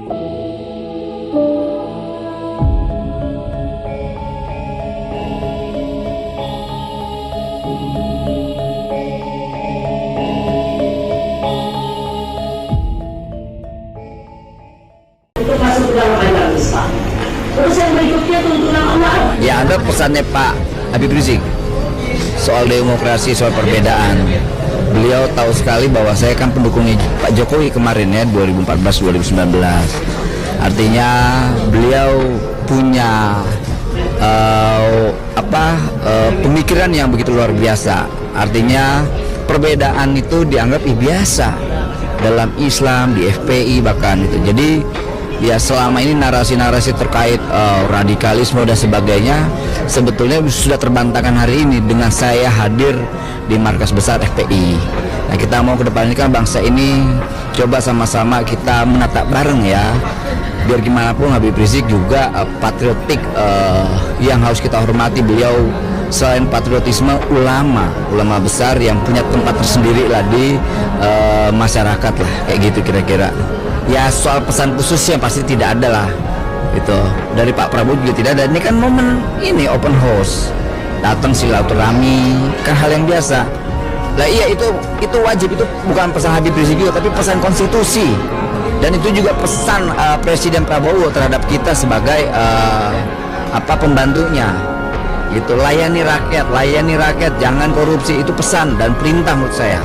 Untuk masuk ke dalam ajaran Islam. Terus yang berikutnya tuntunan Allah. Ya, ada pesannya Pak Habib Rizik soal demokrasi, soal perbedaan. Beliau tahu sekali bahwa saya kan pendukungnya Pak Jokowi kemarin ya, 2014-2019. Artinya beliau punya pemikiran yang begitu luar biasa. Artinya perbedaan itu dianggap biasa dalam Islam, di FPI bahkan itu. Jadi ya selama ini narasi-narasi terkait radikalisme dan sebagainya sebetulnya sudah terbantahkan hari ini dengan saya hadir di markas besar FPI. Nah, kita mau ke depan ini kan bangsa ini coba sama-sama kita menatap bareng ya. Biar gimana pun Habib Rizik juga patriotik yang harus kita hormati. Beliau selain patriotisme ulama besar yang punya tempat tersendiri lah di masyarakat lah, kayak gitu kira-kira. Ya soal pesan khusus yang pasti tidak ada lah, itu dari Pak Prabowo juga tidak ada. Ini kan momen ini open house, datang silaturahmi kan hal yang biasa. Lah iya itu wajib, itu bukan pesan Habib Rizik juga tapi pesan konstitusi, dan itu juga pesan Presiden Prabowo terhadap kita sebagai pembantunya. Gitu, layani rakyat, jangan korupsi, itu pesan dan perintah menurut saya.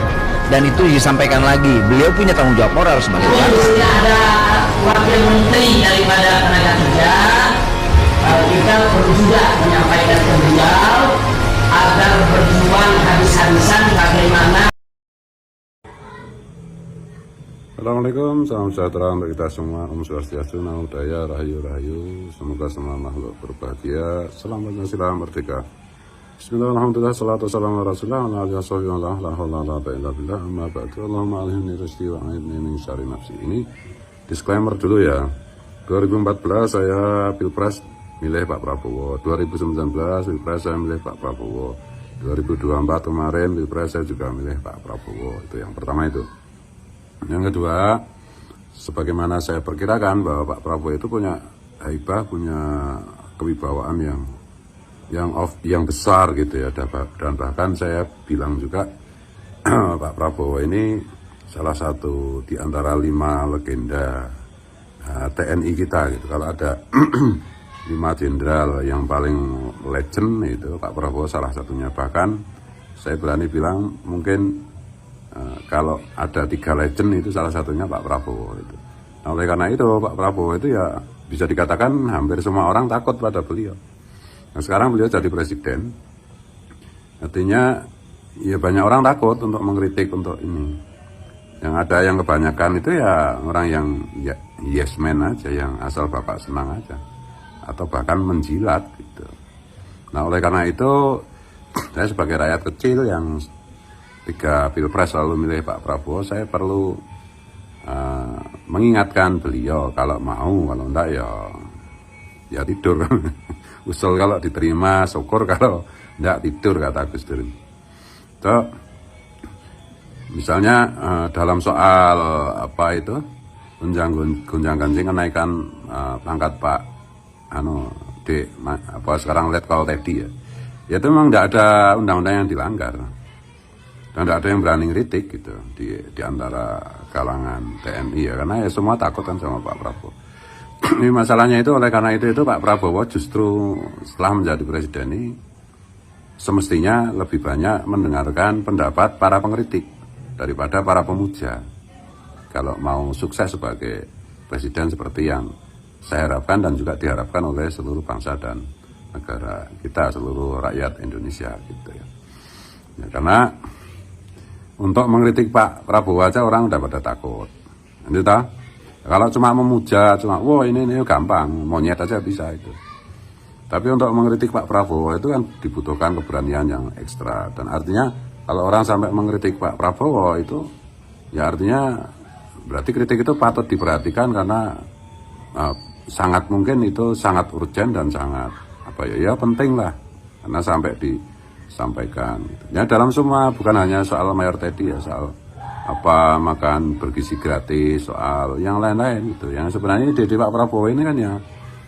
Dan itu disampaikan lagi, beliau punya tanggung jawab moral sebagai bangsa. Ada wakil menteri daripada tenaga kerja, kita perlu juga menyampaikan ke beliau agar berjuang habis-habisan bagaimana. Assalamualaikum, salam sejahtera untuk kita semua. Om Swastiastu, Namo Buddhaya, Rahayu Rahayu. Semoga semua makhluk berbahagia. Selamat silam merdeka. Bismillahirrahmanirrahim. Salatu wassalamu ala Rasulillah wa ala alihi wasallam. La haula wala quwwata illa billah. Amma ba'du. Allahumma alhimni rizqi wa a'idni min syarri nafsi. Ini disclaimer dulu ya. 2014 saya Pilpres milih Pak Prabowo. 2019 Pilpres saya milih Pak Prabowo. 2024 kemarin Pilpres saya juga milih Pak Prabowo. Itu yang pertama itu. Yang kedua, sebagaimana saya perkirakan bahwa Pak Prabowo itu punya haibah, punya kewibawaan yang besar gitu ya, dan bahkan saya bilang juga Pak Prabowo ini salah satu di antara 5 legenda TNI kita gitu. Kalau ada 5 jenderal yang paling legend itu Pak Prabowo salah satunya. Bahkan saya berani bilang mungkin kalau ada 3 legend itu salah satunya Pak Prabowo itu. Nah, oleh karena itu Pak Prabowo itu ya bisa dikatakan hampir semua orang takut pada beliau. Nah, sekarang beliau jadi presiden, artinya ya banyak orang takut untuk mengkritik untuk ini. Yang ada yang kebanyakan itu ya orang yang ya, yes man aja, yang asal bapak senang aja, atau bahkan menjilat gitu. Nah, oleh karena itu saya sebagai rakyat kecil yang 3 Pilpres selalu milih Pak Prabowo, saya perlu mengingatkan beliau kalau mau, kalau enggak ya tidur. Usul kalau diterima, syukur, kalau enggak tidur, kata Gus Dur. So, misalnya dalam soal gonjang ganjing kenaikan pangkat Pak sekarang Letkol Teddy ya. Ya itu memang enggak ada undang-undang yang dilanggar. Dan tidak ada yang berani kritik gitu di antara kalangan TNI ya, karena ya semua takut kan sama Pak Prabowo. Ini masalahnya itu, oleh karena itu Pak Prabowo justru setelah menjadi presiden ini semestinya lebih banyak mendengarkan pendapat para pengkritik daripada para pemuja. Kalau mau sukses sebagai presiden seperti yang saya harapkan dan juga diharapkan oleh seluruh bangsa dan negara kita, seluruh rakyat Indonesia gitu ya. Ya, karena untuk mengkritik Pak Prabowo aja orang udah pada takut. Nanti kalau cuma memuja, wah ini gampang, monyet aja bisa itu. Tapi untuk mengkritik Pak Prabowo itu kan dibutuhkan keberanian yang ekstra. Dan artinya kalau orang sampai mengkritik Pak Prabowo itu, ya artinya berarti kritik itu patut diperhatikan karena sangat mungkin itu sangat urgent dan sangat penting lah, karena sampai disampaikan gitu. Ya dalam semua, bukan hanya soal Mayor Teddy ya, soal apa makan bergizi gratis, soal yang lain-lain itu. Yang sebenarnya ide Pak Prabowo ini kan ya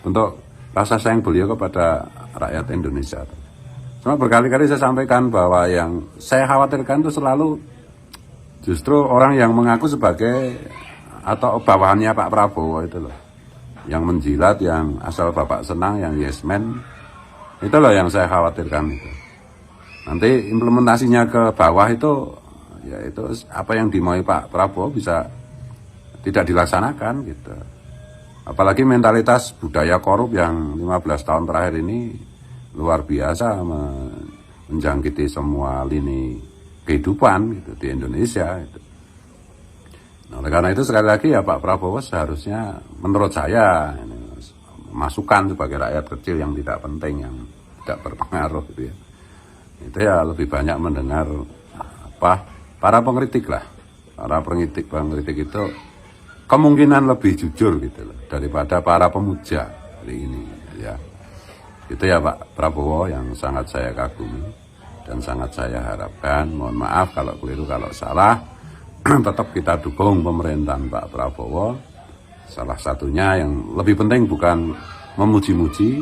untuk rasa sayang beliau kepada rakyat Indonesia. Cuma berkali-kali saya sampaikan bahwa yang saya khawatirkan itu selalu justru orang yang mengaku sebagai atau bawahannya Pak Prabowo itu loh, yang menjilat, yang asal Bapak senang, yang yes man, itu loh yang saya khawatirkan itu. Nanti implementasinya ke bawah itu, ya itu apa yang dimauin Pak Prabowo bisa tidak dilaksanakan gitu. Apalagi mentalitas budaya korup yang 15 tahun terakhir ini luar biasa menjangkiti semua lini kehidupan gitu di Indonesia gitu. Nah, oleh karena itu sekali lagi ya Pak Prabowo seharusnya menurut saya ini, masukan sebagai rakyat kecil yang tidak penting, yang tidak berpengaruh gitu ya. Itu ya lebih banyak mendengar para pengkritik lah. Para pengkritik itu kemungkinan lebih jujur gitu loh daripada para pemuja hari ini ya. Itu ya Pak Prabowo yang sangat saya kagumi dan sangat saya harapkan. Mohon maaf kalau keliru, kalau salah. Tetap kita dukung pemerintahan Pak Prabowo. Salah satunya yang lebih penting bukan memuji-muji,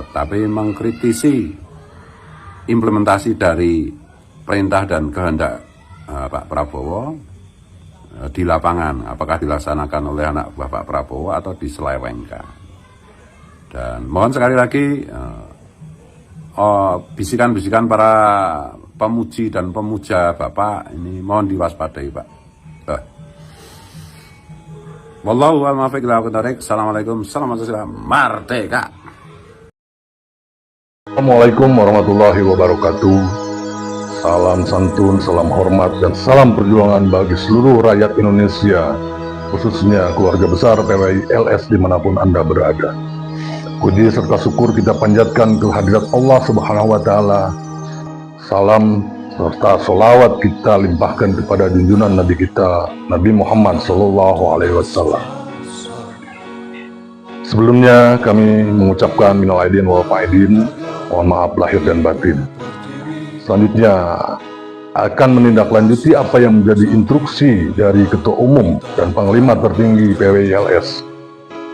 tetapi mengkritisi implementasi dari perintah dan kehendak Pak Prabowo di lapangan, apakah dilaksanakan oleh anak buah Pak Prabowo atau diselewengkan. Dan mohon sekali lagi bisikan-bisikan para pemuji dan pemuja Bapak ini mohon diwaspadai Pak. Wallahu a'lam bishawab. Assalamualaikum, salam merdeka. Assalamualaikum warahmatullahi wabarakatuh. Salam santun, salam hormat, dan salam perjuangan bagi seluruh rakyat Indonesia, khususnya keluarga besar PWI LS dimanapun Anda berada. Puji serta syukur kita panjatkan ke hadirat Allah Subhanahu wa Ta'ala. Salam serta sholawat kita limpahkan kepada junjungan Nabi kita, Nabi Muhammad SAW. Sebelumnya kami mengucapkan minal aidin wal faidin, mohon maaf lahir dan batin. Selanjutnya akan menindaklanjuti apa yang menjadi instruksi dari Ketua Umum dan Panglima Tertinggi PWI-LS,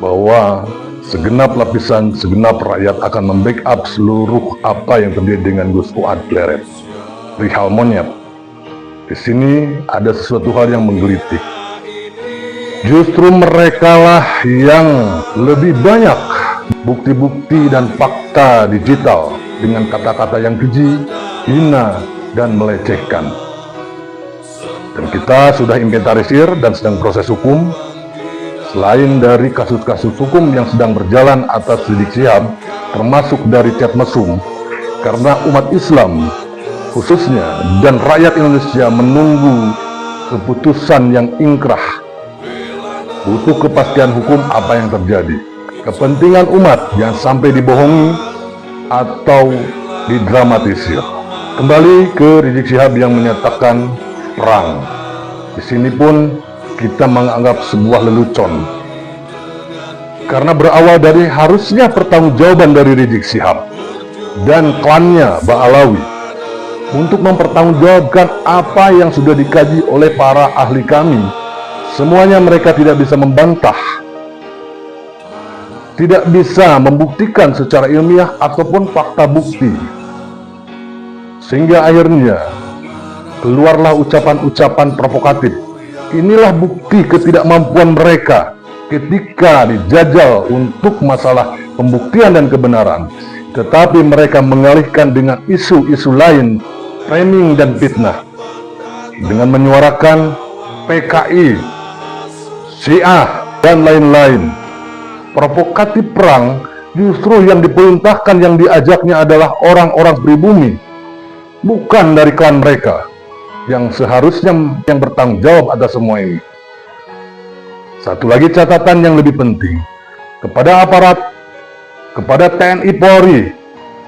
bahwa segenap lapisan, segenap rakyat akan membackup seluruh apa yang terjadi dengan Gus Fuad Pleret, perihal monyet. Di sini ada sesuatu hal yang menggelitik. Justru merekalah yang lebih banyak bukti-bukti dan fakta digital dengan kata-kata yang keji, hina, dan melecehkan. Dan kita sudah inventarisir dan sedang proses hukum. Selain dari kasus-kasus hukum yang sedang berjalan atas Rizik Syihab, termasuk dari chat mesum, karena umat Islam khususnya dan rakyat Indonesia menunggu keputusan yang ingkrah, butuh kepastian hukum apa yang terjadi. Kepentingan umat jangan sampai dibohongi atau didramatisir. Kembali ke Rizik Syihab yang menyatakan perang. Di sini pun kita menganggap sebuah lelucon, karena berawal dari harusnya pertanggungjawaban dari Rizik Syihab dan klannya Ba'alawi untuk mempertanggungjawabkan apa yang sudah dikaji oleh para ahli kami. Semuanya mereka tidak bisa membantah, tidak bisa membuktikan secara ilmiah ataupun fakta bukti, sehingga akhirnya keluarlah ucapan-ucapan provokatif. Inilah bukti ketidakmampuan mereka ketika dijajal untuk masalah pembuktian dan kebenaran, tetapi mereka mengalihkan dengan isu-isu lain, framing dan fitnah, dengan menyuarakan PKI, Syiah, dan lain-lain. Provokatif perang justru yang diperintahkan, yang diajaknya adalah orang-orang pribumi, bukan dari klan mereka, yang seharusnya yang bertanggung jawab atas semua ini. Satu lagi catatan yang lebih penting, kepada aparat, kepada TNI Polri,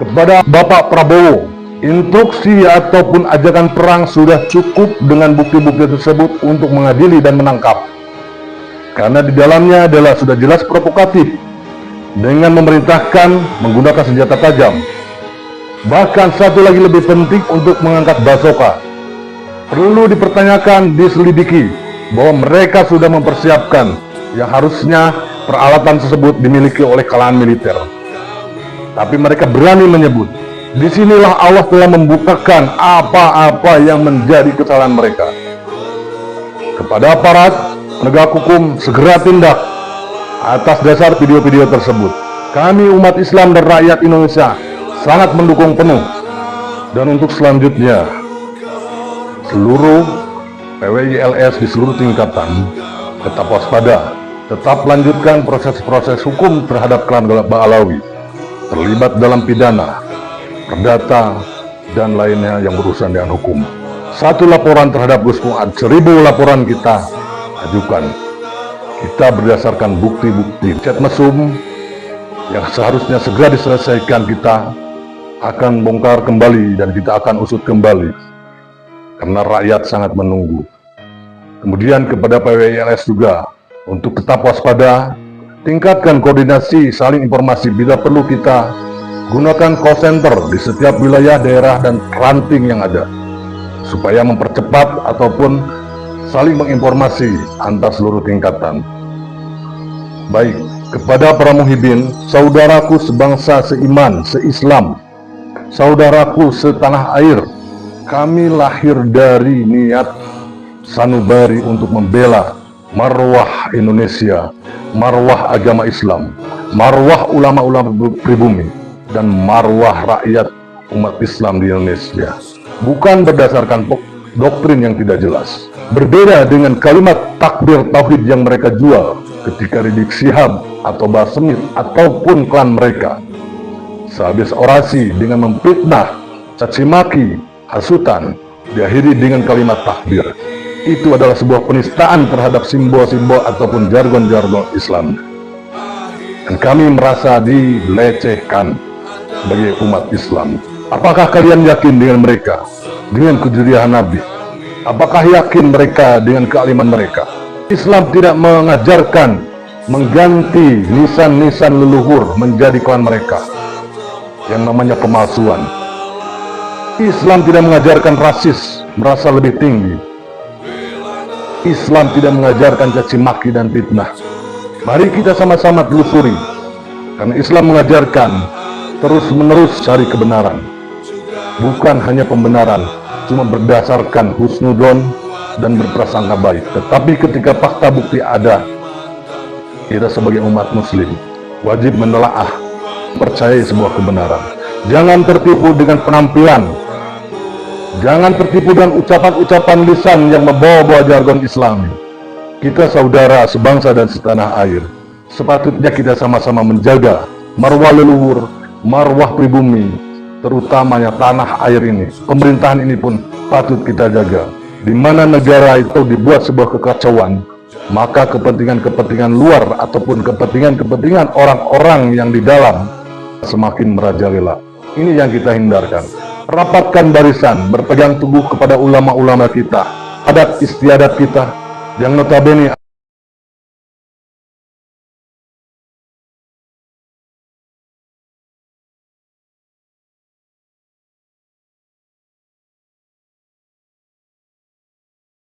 kepada Bapak Prabowo, instruksi ataupun ajakan perang sudah cukup dengan bukti-bukti tersebut untuk mengadili dan menangkap. Karena di dalamnya adalah sudah jelas provokatif, dengan memerintahkan menggunakan senjata tajam. Bahkan satu lagi lebih penting, untuk mengangkat basoka. Perlu dipertanyakan, diselidiki bahwa mereka sudah mempersiapkan yang harusnya peralatan tersebut dimiliki oleh kalangan militer. Tapi mereka berani menyebut. Disinilah Allah telah membukakan apa-apa yang menjadi kesalahan mereka. Kepada aparat penegak hukum, segera tindak atas dasar video-video tersebut. Kami umat Islam dan rakyat Indonesia sangat mendukung penuh. Dan untuk selanjutnya, seluruh PWI-LS di seluruh tingkatan tetap waspada, tetap lanjutkan proses-proses hukum terhadap klan Ba'alawi terlibat dalam pidana, perdata, dan lainnya yang berurusan dengan hukum. 1 laporan terhadap Gus Fuad, 1000 laporan kita ajukan. Kita berdasarkan bukti-bukti chat mesum yang seharusnya segera diselesaikan, kita akan bongkar kembali dan kita akan usut kembali karena rakyat sangat menunggu. Kemudian kepada PWI-LS juga untuk tetap waspada, tingkatkan koordinasi saling informasi. Bila perlu kita gunakan call center di setiap wilayah, daerah, dan ranting yang ada supaya mempercepat ataupun saling menginformasi antar seluruh tingkatan. Baik, kepada para muhibin, saudaraku sebangsa, seiman, seislam, saudaraku setanah air, kami lahir dari niat sanubari untuk membela marwah Indonesia, marwah agama Islam, marwah ulama-ulama pribumi, dan marwah rakyat umat Islam di Indonesia. Bukan berdasarkan doktrin yang tidak jelas. Berbeda dengan kalimat takbir tauhid yang mereka jual ketika Rizik Syihab atau Basemir ataupun klan mereka. Sehabis orasi dengan memfitnah, caci maki, hasutan, diakhiri dengan kalimat takbir. Itu adalah sebuah penistaan terhadap simbol-simbol ataupun jargon-jargon Islam. Dan kami merasa dilecehkan sebagai umat Islam. Apakah kalian yakin dengan mereka? Dengan kejelian Nabi? Apakah yakin mereka dengan kealiman mereka? Islam tidak mengajarkan mengganti nisan-nisan leluhur menjadi klan mereka yang namanya pemalsuan. Islam tidak mengajarkan rasis, merasa lebih tinggi. Islam tidak mengajarkan caci maki dan fitnah. Mari kita sama-sama telusuri, karena Islam mengajarkan terus-menerus cari kebenaran. Bukan hanya pembenaran, cuma berdasarkan husnudon dan berprasangka baik. Tetapi ketika fakta bukti ada, kita sebagai umat muslim wajib menelaah, percaya sebuah kebenaran. Jangan tertipu dengan penampilan. Jangan tertipu dengan ucapan-ucapan lisan yang membawa-bawa jargon Islami. Kita saudara sebangsa dan setanah air. Sepatutnya kita sama-sama menjaga marwah leluhur, marwah pribumi, terutamanya tanah air ini. Pemerintahan ini pun patut kita jaga. Di mana negara itu dibuat sebuah kekacauan, maka kepentingan-kepentingan luar ataupun kepentingan-kepentingan orang-orang yang di dalam semakin merajalela. Ini yang kita hindarkan. Rapatkan barisan, berpegang teguh kepada ulama-ulama kita, adat istiadat kita, yang notabene